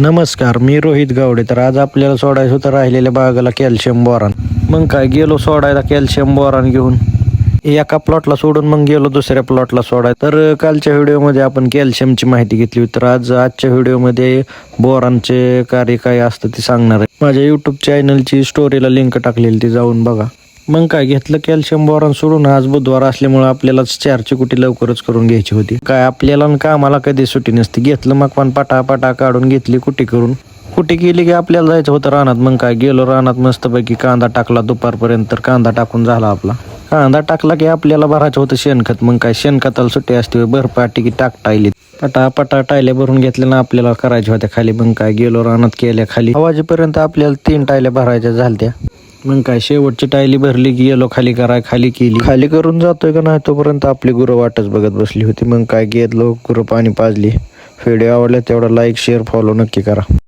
नमस्कार, मी रोहित गावडे. तर आज आपल्याला सोडायचं होतं राहिलेल्या बागाला कॅल्शियम बोरान. मग काय गेलो सोडायला कॅल्शियम बोरान घेऊन. एका प्लॉटला सोडून मग गेलो दुसऱ्या प्लॉटला सोडाय. तर कालच्या व्हिडिओमध्ये आपण कॅल्शियमची माहिती घेतली होती. तर आजच्या व्हिडिओमध्ये बोरानचे कार्य काय असतं ते सांगणार आहे. माझ्या यूट्यूब चॅनलची स्टोरीला लिंक टाकलेली, ती जाऊन बघा. मग काय घेतलं कॅल्शियम बोरान सोडून. आज बुधवार असल्यामुळे आपल्याला 4ची कुटी लवकरच करून घ्यायची होती. काय आपल्याला कामाला कधी सुट्टी नसते. घेतलं मग पण पटा काढून घेतली कुटी करून. कुटी केली की आपल्याला जायचं होतं रानात. मग काय गेलो रानात, मस्तपैकी कांदा टाकला दुपारपर्यंत. तर कांदा टाकून झाला आपला. कांदा टाकला की आपल्याला भरायचं होतं शेणखत. मग काय शेणखताला सुट्टी असते, भरपाटी की टाकटायली पटा टायल्या भरून घेतल्या ना आपल्याला करायच्या होत्या खाली. मग काय गेलो रानात केल्या खाली. आवाजीपर्यंत आपल्याला 3 टायल्या भरायच्या झालत्या. मग काय शेवटची टायली भरली की गेलो खाली कराय. खाली केली. खाली करून जातोय का नाही तोपर्यंत आपली गुरं वाटच बघत बसली होती. मग काय गेलो गुरं पाणी पाजली. व्हिडिओ आवडला तेवढा लाईक शेअर फॉलो नक्की करा.